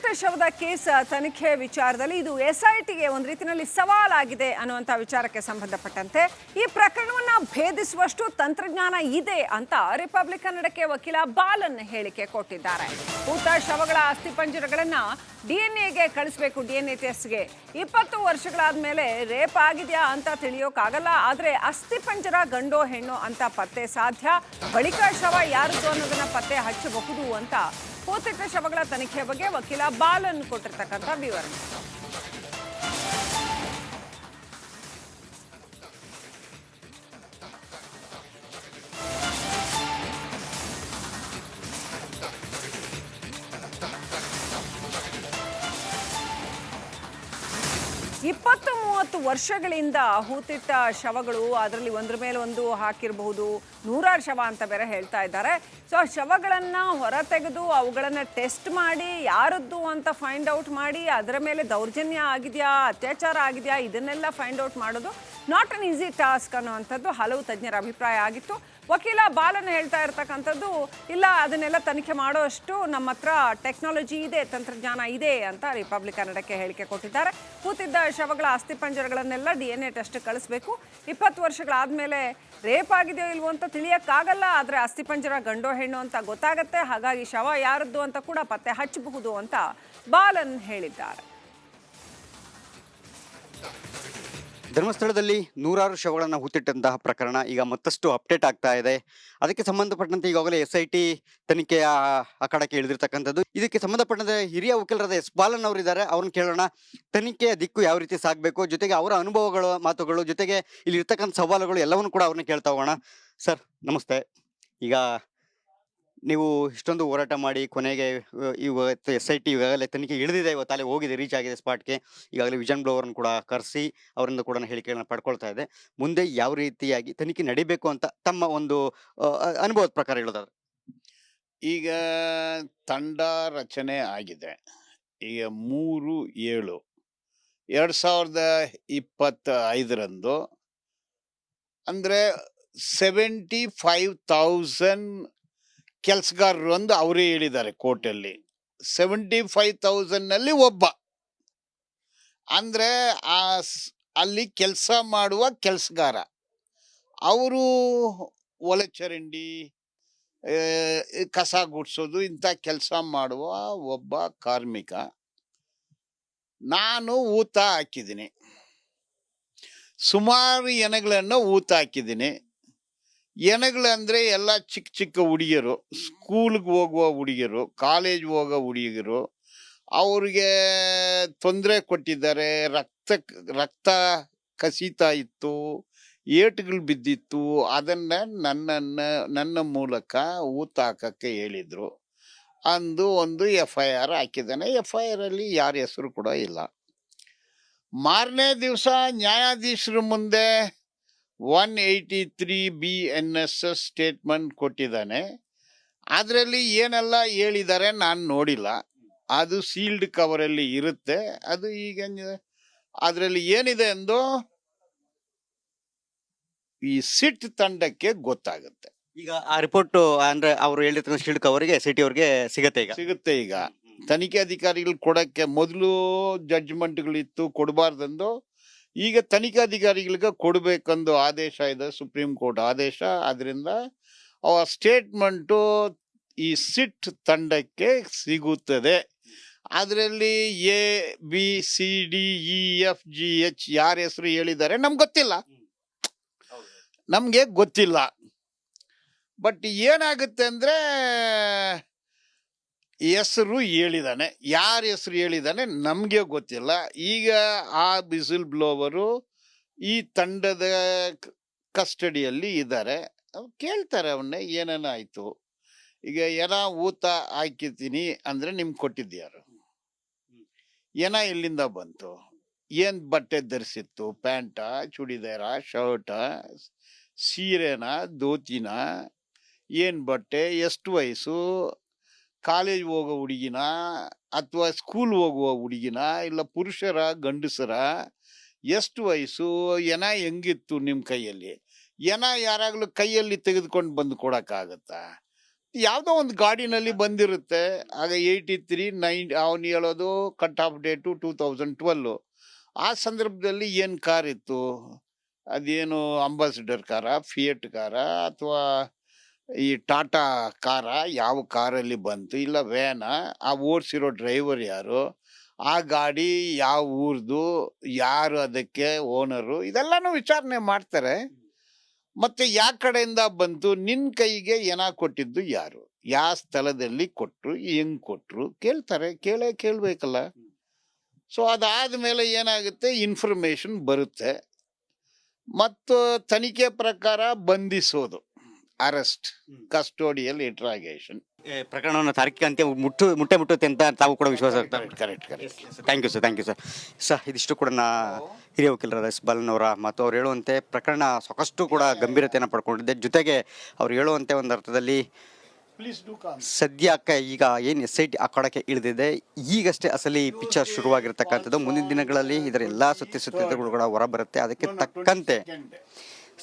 ಹೂತಿಟ್ಟ ಶವದ case ತನಿಖೆ ವಿಚಾರದಲ್ಲಿ ಇದು ಎಸ್ಐಟಿಗೆ ಒಂದು ರೀತಿಯಲ್ಲಿ ಸವಾಲಾಗಿದೆ ಅನ್ನುವಂಥ ವಿಚಾರಕ್ಕೆ ಸಂಬಂಧಪಟ್ಟಂತೆ ಈ ಪ್ರಕರಣವನ್ನ ಭೇದಿಸುವಷ್ಟು ತಂತ್ರಜ್ಞಾನ ಇದೆ ಅಂತ ರಿಪಬ್ಲಿಕ್ ಕನ್ನಡಕ್ಕೆ ವಕೀಲ ಬಾಲನ್ ಹೇಳಿಕೆ ಕೊಟ್ಟಿದ್ದಾರೆ. ಹೂತ ಶವಗಳ ಅಸ್ಥಿಪಂಜರಗಳನ್ನ ಡಿಎನ್ಎಗೆ ಕಳಿಸಬೇಕು, ಡಿಎನ್ಎ ಟೆಸ್ಟ್ಗೆ. 20 ವರ್ಷಗಳಾದ ಮೇಲೆ ರೇಪ್ ಆಗಿದೆಯಾ ಅಂತ ತಿಳಿಯೋಕ್ಕಾಗಲ್ಲ, ಆದರೆ ಅಸ್ಥಿಪಂಜರ ಗಂಡೋ ಹೆಣ್ಣೋ ಅಂತ ಪತ್ತೆ ಸಾಧ್ಯ. ಬಳಿಕ ಶವ ಯಾರದು ಅನ್ನೋದನ್ನ ಪತ್ತೆ ಹಚ್ಚಬಹುದು ಅಂತ ಹೂತಿಟ್ಟ ಶವಗಳ ತನಿಖೆ ಬಗ್ಗೆ ವಕೀಲ ಬಾಲನ್ ಕೊಟ್ಟಿರ್ತಕ್ಕಂಥ ವಿವರಣೆ. ಇಪ್ಪತ್ತು 30 ವರ್ಷಗಳಿಂದ ಹೂತಿಟ್ಟ ಶವಗಳು, ಅದರಲ್ಲಿ ಒಂದ್ರ ಮೇಲೆ ಒಂದು ಹಾಕಿರಬಹುದು, 100 ಶವ ಅಂತ ಬೇರೆ ಹೇಳ್ತಾ ಇದ್ದಾರೆ. ಸೊ ಆ ಶವಗಳನ್ನು ಹೊರ ತೆಗೆದು ಅವುಗಳನ್ನು ಟೆಸ್ಟ್ ಮಾಡಿ ಯಾರದ್ದು ಅಂತ ಫೈಂಡ್ ಔಟ್ ಮಾಡಿ ಅದರ ಮೇಲೆ ದೌರ್ಜನ್ಯ ಆಗಿದೆಯಾ, ಅತ್ಯಾಚಾರ ಆಗಿದೆಯಾ, ಇದನ್ನೆಲ್ಲ ಫೈಂಡ್ ಔಟ್ ಮಾಡೋದು ನಾಟ್ ಅನ್ ಈಸಿ ಟಾಸ್ಕ್ ಅನ್ನುವಂಥದ್ದು ಹಲವು ತಜ್ಞರ ಅಭಿಪ್ರಾಯ ಆಗಿತ್ತು. ವಕೀಲ ಬಾಲನ್ ಹೇಳ್ತಾ ಇರ್ತಕ್ಕಂಥದ್ದು, ಇಲ್ಲ ಅದನ್ನೆಲ್ಲ ತನಿಖೆ ಮಾಡೋಷ್ಟು ನಮ್ಮ ಹತ್ರ ಟೆಕ್ನಾಲಜಿ ಇದೆ, ತಂತ್ರಜ್ಞಾನ ಇದೆ ಅಂತ ರಿಪಬ್ಲಿಕ್ ಕನ್ನಡಕ್ಕೆ ಹೇಳಿಕೆ ಕೊಟ್ಟಿದ್ದಾರೆ. ಹೂತಿದ್ದ ಶವಗಳ ಅಸ್ಥಿಪಂಜರಗಳನ್ನೆಲ್ಲ DNA ಟೆಸ್ಟ್ ಕಳಿಸ್ಬೇಕು. 20 ವರ್ಷಗಳಾದಮೇಲೆ ರೇಪ್ ಆಗಿದೆಯೋ ಇಲ್ವೋ ಅಂತ ತಿಳಿಯೋಕ್ಕಾಗಲ್ಲ, ಆದರೆ ಅಸ್ಥಿಪಂಜರ ಗಂಡೋ ಹೆಣ್ಣು ಅಂತ ಗೊತ್ತಾಗತ್ತೆ. ಹಾಗಾಗಿ ಶವ ಯಾರದ್ದು ಅಂತ ಕೂಡ ಪತ್ತೆ ಹಚ್ಚಬಹುದು ಅಂತ ಬಾಲನ್ ಹೇಳಿದ್ದಾರೆ. ಧರ್ಮಸ್ಥಳದಲ್ಲಿ 100 ಶವಗಳನ್ನು ಹೂತಿಟ್ಟಂತಹ ಪ್ರಕರಣ ಈಗ ಮತ್ತಷ್ಟು ಅಪ್ಡೇಟ್ ಆಗ್ತಾ ಇದೆ. ಅದಕ್ಕೆ ಸಂಬಂಧಪಟ್ಟಂತೆ ಈಗಾಗಲೇ SIT ತನಿಖೆಯ ಅಖಾಡಕ್ಕೆ ಇಳಿದಿರ್ತಕ್ಕಂಥದ್ದು. ಇದಕ್ಕೆ ಸಂಬಂಧಪಟ್ಟಂತೆ ಹಿರಿಯ ವಕೀಲರಾದ ಎಸ್ ಬಾಲನ್ ಅವರಿದ್ದಾರೆ, ಅವ್ರನ್ನ ಕೇಳೋಣ. ತನಿಖೆಯ ದಿಕ್ಕು ಯಾವ ರೀತಿ ಸಾಗಬೇಕು, ಜೊತೆಗೆ ಅವರ ಅನುಭವಗಳು, ಮಾತುಗಳು, ಜೊತೆಗೆ ಇಲ್ಲಿ ಇರ್ತಕ್ಕಂಥ ಸವಾಲುಗಳು ಎಲ್ಲವನ್ನು ಕೂಡ ಅವ್ರನ್ನ ಕೇಳ್ತಾ ಹೋಗೋಣ. ಸರ್ ನಮಸ್ತೆ. ಈಗ ನೀವು ಇಷ್ಟೊಂದು ಹೋರಾಟ ಮಾಡಿ ಕೊನೆಗೆ ಇವತ್ತು SIT ಈಗಾಗಲೇ ತನಿಖೆ ಇಳಿದಿದೆ, ಇವತ್ತಲ್ಲೇ ಹೋಗಿದೆ, ರೀಚ್ ಆಗಿದೆ ಸ್ಪಾಟ್ಗೆ. ಈಗಾಗಲೇ ವಿಜನ್ ಬ್ಲೋವರ್ನ ಕೂಡ ಕರೆಸಿ ಅವರಿಂದ ಕೂಡ ಹೇಳಿಕೆಗಳನ್ನ ಪಡ್ಕೊಳ್ತಾ ಇದೆ. ಮುಂದೆ ಯಾವ ರೀತಿಯಾಗಿ ತನಿಖೆ ನಡಿಬೇಕು ಅಂತ ತಮ್ಮ ಒಂದು ಅನುಭವದ ಪ್ರಕಾರ ಹೇಳೋದಾದ್ರೆ? ಈಗ ತಂಡ ರಚನೆ ಆಗಿದೆ. ಈಗ 3/7/2025 ಅಂದರೆ 75,000 ಕೆಲಸಗಾರರು ಅಂದು ಅವರೇ ಹೇಳಿದ್ದಾರೆ ಕೋರ್ಟಲ್ಲಿ. 75,000ನಲ್ಲಿ ಒಬ್ಬ ಅಂದರೆ ಅಲ್ಲಿ ಕೆಲಸ ಮಾಡುವ ಕೆಲಸಗಾರ, ಅವರು ಒಳಚರಂಡಿ, ಕಸ ಗುಡಿಸೋದು ಇಂಥ ಕೆಲಸ ಮಾಡುವ ಒಬ್ಬ ಕಾರ್ಮಿಕ. ನಾನು ಊತ ಹಾಕಿದ್ದೀನಿ, ಸುಮಾರು ಎಣೆಗಳನ್ನು ಊತ ಹಾಕಿದ್ದೀನಿ. ಎಣೆಗಳಂದರೆ ಎಲ್ಲ ಚಿಕ್ಕ ಚಿಕ್ಕ ಹುಡುಗಿಯರು, ಸ್ಕೂಲ್ಗೆ ಹೋಗುವ ಹುಡುಗಿಯರು, ಕಾಲೇಜ್ಗೆ ಹೋಗೋ ಹುಡುಗಿಯರು. ಅವ್ರಿಗೆ ತೊಂದರೆ ಕೊಟ್ಟಿದ್ದಾರೆ, ರಕ್ತ ಕಸೀತಾ ಇತ್ತು, ಏಟುಗಳು ಬಿದ್ದಿತ್ತು. ಅದನ್ನು ನನ್ನ ಮೂಲಕ ಊತ ಹಾಕಕ್ಕೆ ಹೇಳಿದರು. ಅಂದು ಒಂದು FIR ಹಾಕಿದ್ದಾನೆ. FIR ಅಲ್ಲಿ ಯಾರ ಹೆಸರು ಕೂಡ ಇಲ್ಲ. ಮಾರನೇ ದಿವಸ ನ್ಯಾಯಾಧೀಶರ ಮುಂದೆ 183 BNSS ಸ್ಟೇಟ್ಮೆಂಟ್ ಕೊಟ್ಟಿದ್ದಾನೆ. ಅದರಲ್ಲಿ ಏನೆಲ್ಲ ಹೇಳಿದ್ದಾರೆ ನಾನು ನೋಡಿಲ್ಲ, ಅದು ಸೀಲ್ಡ್ ಕವರಲ್ಲಿ ಇರುತ್ತೆ. ಅದು ಈಗ ಅದರಲ್ಲಿ ಏನಿದೆ ಎಂದು ಈ ಸಿಟ್ ತಂಡಕ್ಕೆ ಗೊತ್ತಾಗುತ್ತೆ. ಈಗ ಆ ರಿಪೋರ್ಟ್ ಅಂದ್ರೆ ಅವರು ಹೇಳಿರ್ತಕ್ಕಂಥ ಸೀಲ್ಡ್ ಕವರ್ಗೆ SIT ಅವ್ರಿಗೆ ಸಿಗುತ್ತೆ. ಈಗ ತನಿಖೆ ಅಧಿಕಾರಿಗಳು ಕೊಡಕ್ಕೆ ಮೊದಲು ಜಡ್ಜ್ಮೆಂಟ್ಗಳಿತ್ತು, ಕೊಡಬಾರ್ದಂದು. ಈಗ ತನಿಖಾಧಿಕಾರಿಗಳಿಗೆ ಕೊಡಬೇಕಂದು ಆದೇಶ ಇದೆ, ಸುಪ್ರೀಂ ಕೋರ್ಟ್ ಆದೇಶ. ಅದರಿಂದ ಆ ಸ್ಟೇಟ್ಮೆಂಟು ಈ ಸಿಟ್ ತಂಡಕ್ಕೆ ಸಿಗುತ್ತದೆ. ಅದರಲ್ಲಿ ABCDEFGH ಯಾರ ಹೆಸರು ಹೇಳಿದ್ದಾರೆ ನಮ್ಗೆ ಗೊತ್ತಿಲ್ಲ. ಬಟ್ ಏನಾಗುತ್ತೆ ಅಂದರೆ ಹೆಸರು ಹೇಳಿದಾನೆ, ಯಾರ ಹೆಸರು ಹೇಳಿದಾನೆ ನಮಗೆ ಗೊತ್ತಿಲ್ಲ. ಈಗ ಆ ಬಿಸಿಲ್ ಬ್ಲೋವರು ಈ ತಂಡದ ಕಸ್ಟಡಿಯಲ್ಲಿ ಇದ್ದಾರೆ. ಕೇಳ್ತಾರೆ ಅವನ್ನೇ ಏನೇನಾಯಿತು. ಈಗ ಊತ ಹಾಕಿರ್ತೀನಿ ಅಂದರೆ ನಿಮ್ಗೆ ಕೊಟ್ಟಿದ್ಯಾರು, ಎಲ್ಲಿಂದ ಬಂತು, ಏನು ಬಟ್ಟೆ ಧರಿಸಿತ್ತು, ಪ್ಯಾಂಟ, ಚೂಡಿದಾರ, ಶರ್ಟ, ಸೀರೆನ, ಧೋತಿನ, ಏನು ಬಟ್ಟೆ, ಎಷ್ಟು ವಯಸ್ಸು, ಕಾಲೇಜ್ ಹೋಗೋ ಹುಡುಗಿನ ಅಥವಾ ಸ್ಕೂಲ್ ಹೋಗುವ ಹುಡುಗಿನ, ಇಲ್ಲ ಪುರುಷರ ಗಂಡಸರ, ಎಷ್ಟು ವಯಸ್ಸು, ಹೆಂಗಿತ್ತು ನಿಮ್ಮ ಕೈಯಲ್ಲಿ, ಯಾರಾಗಲೂ ಕೈಯಲ್ಲಿ ತೆಗೆದುಕೊಂಡು ಬಂದು ಕೊಡೋಕ್ಕಾಗತ್ತಾ? ಯಾವುದೋ ಒಂದು ಗಾಡಿನಲ್ಲಿ ಬಂದಿರುತ್ತೆ. ಆಗ 83 ಅವನು ಹೇಳೋದು ಕಟ್ ಆಫ್ ಡೇಟು 2012. ಆ ಸಂದರ್ಭದಲ್ಲಿ ಏನು ಕಾರ್ ಇತ್ತು, ಅದೇನು ಅಂಬಾಸಿಡರ್ ಕಾರ, ಫಿಯಟ್ ಕಾರ, ಅಥವಾ ಈ ಟಾಟಾ ಕಾರ, ಯಾವ ಕಾರಲ್ಲಿ ಬಂತು, ಇಲ್ಲ ವ್ಯಾನ, ಆ ಓಡಿಸಿರೋ ಡ್ರೈವರ್ ಯಾರು, ಆ ಗಾಡಿ ಯಾವ ಊರ್ದು, ಯಾರು ಅದಕ್ಕೆ ಓನರು, ಇದೆಲ್ಲನೂ ವಿಚಾರಣೆ ಮಾಡ್ತಾರೆ. ಮತ್ತೆ ಯಾವ ಕಡೆಯಿಂದ ಬಂತು, ನಿನ್ನ ಕೈಗೆ ಏನ ಕೊಟ್ಟಿದ್ದು ಯಾರು, ಯಾವ ಸ್ಥಳದಲ್ಲಿ ಕೊಟ್ರು, ಹೆಂಗ್ ಕೊಟ್ರು ಕೇಳ್ತಾರೆ. ಕೇಳಬೇಕಲ್ಲ. ಸೊ ಅದಾದ್ಮೇಲೆ ಏನಾಗುತ್ತೆ, ಇನ್ಫಾರ್ಮೇಶನ್ ಬರುತ್ತೆ ಮತ್ತು ತನಿಖೆ ಪ್ರಕಾರ ಬಂಧಿಸೋದು, ಅರೆಸ್ಟ್, ಕಸ್ಟೋಡಿಯಲ್ ಇಂಟ್ರಾಗೇಷನ್. ಪ್ರಕರಣವನ್ನು ತಾರ್ಕಿಕ ಅಂತ್ಯ ಮುಟ್ಟುತ್ತೆ ಅಂತ ತಾವು ಕೂಡ ವಿಶ್ವಾಸ. Correct. Thank you sir. Sir, ಇದಿಷ್ಟು ಕೂಡ ಹಿರಿಯ ವಕೀಲರಾದ ಎಸ್ ಬಾಲನ್ ಅವರ ಮತ್ತು ಅವ್ರು ಹೇಳುವಂತೆ ಪ್ರಕರಣ ಸಾಕಷ್ಟು ಕೂಡ ಗಂಭೀರತೆಯನ್ನು ಪಡ್ಕೊಂಡಿದೆ. ಜೊತೆಗೆ ಅವ್ರು ಹೇಳುವಂತೆ ಒಂದು ಅರ್ಥದಲ್ಲಿ ಸದ್ಯಕ್ಕೆ ಈಗ ಏನು SIT ಅಖಾಡಕ್ಕೆ ಇಳಿದಿದೆ, ಈಗಷ್ಟೇ ಅಸಲಿ ಪಿಕ್ಚರ್ ಶುರುವಾಗಿರ್ತಕ್ಕಂಥದ್ದು. ಮುಂದಿನ ದಿನಗಳಲ್ಲಿ ಇದರ ಎಲ್ಲ ಸತ್ಯಾಸತ್ಯತೆಗಳು ಕೂಡ ಹೊರಬರುತ್ತೆ. ಅದಕ್ಕೆ ತಕ್ಕಂತೆ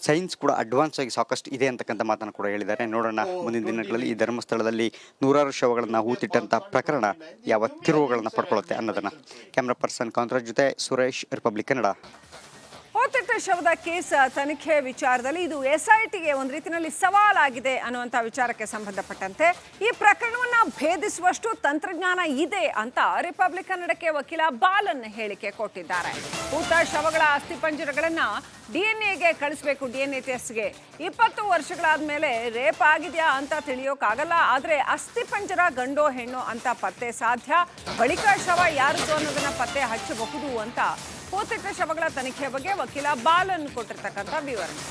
ಸೈನ್ಸ್ ಕೂಡ ಅಡ್ವಾನ್ಸ್ ಆಗಿ ಸಾಕಷ್ಟು ಇದೆ ಅಂತಕ್ಕಂಥ ಮಾತನ್ನು ಕೂಡ ಹೇಳಿದ್ದಾರೆ. ನೋಡೋಣ ಮುಂದಿನ ದಿನಗಳಲ್ಲಿ ಈ ಧರ್ಮಸ್ಥಳದಲ್ಲಿ ನೂರಾರು ಶವಗಳನ್ನು ಹೂತಿಟ್ಟಂಥ ಪ್ರಕರಣ ಯಾವ ತಿರುವುಗಳನ್ನು ಪಡ್ಕೊಳ್ಳುತ್ತೆ ಅನ್ನೋದನ್ನು. ಕ್ಯಾಮ್ರಾ ಪರ್ಸನ್ ಕಾಂತರಾಜ್ ಜೊತೆ ಸುರೇಶ್, ರಿಪಬ್ಲಿಕ್ ಕನ್ನಡ. ಹೂತಿಟ್ಟ ಶವದ ಕೇಸ್ ತನಿಖೆ ವಿಚಾರದಲ್ಲಿ ಇದು SITಗೆ ಒಂದು ರೀತಿಯಲ್ಲಿ ಸವಾಲಾಗಿದೆ ಅನ್ನುವಂಥ ವಿಚಾರಕ್ಕೆ ಸಂಬಂಧಪಟ್ಟಂತೆ ಈ ಪ್ರಕರಣವನ್ನು ಭೇದಿಸುವಷ್ಟು ತಂತ್ರಜ್ಞಾನ ಇದೆ ಅಂತ ರಿಪಬ್ಲಿಕ್ ಕನ್ನಡಕ್ಕೆ ವಕೀಲ ಬಾಲನ್ ಹೇಳಿಕೆ ಕೊಟ್ಟಿದ್ದಾರೆ. ಹೂತ ಶವಗಳ ಅಸ್ಥಿಪಂಜರಗಳನ್ನು DNA ಕಳಿಸ್ಬೇಕು, DNA ಟೆಸ್ಟ್ಗೆ. 20 ವರ್ಷಗಳಾದ ಮೇಲೆ ರೇಪ್ ಆಗಿದೆಯಾ ಅಂತ ತಿಳಿಯೋಕ್ಕಾಗಲ್ಲ, ಆದರೆ ಅಸ್ಥಿಪಂಜರ ಗಂಡೋ ಹೆಣ್ಣೋ ಅಂತ ಪತ್ತೆ ಸಾಧ್ಯ. ಬಳಿಕ ಶವ ಯಾರದು ಅನ್ನೋದನ್ನ ಪತ್ತೆ ಹಚ್ಚಬಹುದು ಅಂತ ಹೂತಿಟ್ಟ ಶವಗಳ ತನಿಖೆ ಬಗ್ಗೆ ವಕೀಲ ಬಾಲನ್ ಕೊಟ್ಟಿರ್ತಕ್ಕಂಥ ವಿವರಣೆ.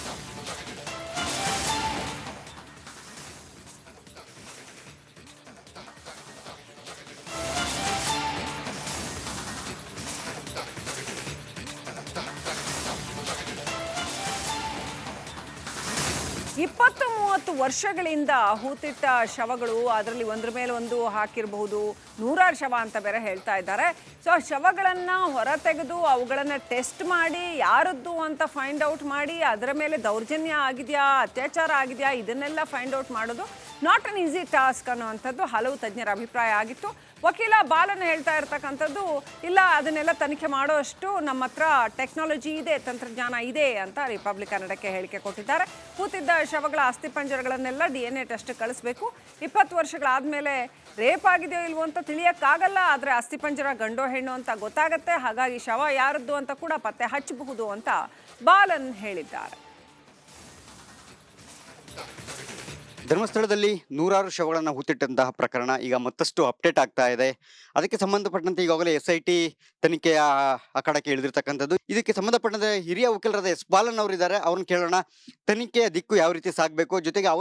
ಇಪ್ಪತ್ತು 30 ವರ್ಷಗಳಿಂದ ಹೂತಿಟ್ಟ ಶವಗಳು, ಅದರಲ್ಲಿ ಒಂದ್ರ ಮೇಲೆ ಒಂದು ಹಾಕಿರಬಹುದು, ನೂರಾರು ಶವ ಅಂತ ಬೇರೆ ಹೇಳ್ತಾ ಇದ್ದಾರೆ. ಸೊ ಆ ಶವಗಳನ್ನು ಹೊರತೆಗೆದು ಅವುಗಳನ್ನು ಟೆಸ್ಟ್ ಮಾಡಿ ಯಾರದ್ದು ಅಂತ ಫೈಂಡ್ ಔಟ್ ಮಾಡಿ ಅದರ ಮೇಲೆ ದೌರ್ಜನ್ಯ ಆಗಿದೆಯಾ, ಅತ್ಯಾಚಾರ ಆಗಿದೆಯಾ, ಇದನ್ನೆಲ್ಲ ಫೈಂಡ್ ಔಟ್ ಮಾಡೋದು ನಾಟ್ ಅನ್ ಈಸಿ ಟಾಸ್ಕ್ ಅನ್ನುವಂಥದ್ದು ಹಲವು ತಜ್ಞರ ಅಭಿಪ್ರಾಯ ಆಗಿತ್ತು. ವಕೀಲ ಬಾಲನ್ ಹೇಳ್ತಾ ಇರ್ತಕ್ಕಂಥದ್ದು, ಇಲ್ಲ ಅದನ್ನೆಲ್ಲ ತನಿಖೆ ಮಾಡೋಷ್ಟು ನಮ್ಮ ಹತ್ರ ಟೆಕ್ನಾಲಜಿ ಇದೆ, ತಂತ್ರಜ್ಞಾನ ಇದೆ ಅಂತ ರಿಪಬ್ಲಿಕ್ ಕನ್ನಡಕ್ಕೆ ಹೇಳಿಕೆ ಕೊಟ್ಟಿದ್ದಾರೆ. ಹೂತಿದ್ದ ಶವಗಳ ಅಸ್ಥಿಪಂಜರಗಳನ್ನೆಲ್ಲ DNA ಟೆಸ್ಟ್ ಕಳಿಸ್ಬೇಕು. 20 ವರ್ಷಗಳಾದಮೇಲೆ ರೇಪ್ ಆಗಿದೆಯೋ ಇಲ್ವೋ ಅಂತ ತಿಳಿಯೋಕ್ಕಾಗಲ್ಲ, ಆದರೆ ಅಸ್ಥಿಪಂಜರ ಗಂಡೋ ಹೆಣ್ಣು ಅಂತ ಗೊತ್ತಾಗತ್ತೆ. ಹಾಗಾಗಿ ಶವ ಯಾರದ್ದು ಅಂತ ಕೂಡ ಪತ್ತೆ ಹಚ್ಚಬಹುದು ಅಂತ ಬಾಲನ್ ಹೇಳಿದ್ದಾರೆ. ಧರ್ಮಸ್ಥಳದಲ್ಲಿ ನೂರಾರು ಶವಗಳನ್ನು ಹೂತಿಟ್ಟಂತಹ ಪ್ರಕರಣ ಈಗ ಮತ್ತಷ್ಟು ಅಪ್ಡೇಟ್ ಆಗ್ತಾ ಇದೆ. ಅದಕ್ಕೆ ಸಂಬಂಧಪಟ್ಟಂತೆ ಈಗಾಗಲೇ SIT ತನಿಖೆಯ ಅಖಾಡಕ್ಕೆ ಇಳಿದಿರ್ತಕ್ಕಂಥದ್ದು. ಇದಕ್ಕೆ ಸಂಬಂಧಪಟ್ಟಂತೆ ಹಿರಿಯ ವಕೀಲರಾದ ಎಸ್ ಬಾಲನ್ ಅವರಿದ್ದಾರೆ, ಅವ್ರನ್ನ ಕೇಳೋಣ. ತನಿಖೆಯ ದಿಕ್ಕು ಯಾವ ರೀತಿ ಸಾಗಬೇಕು, ಜೊತೆಗೆ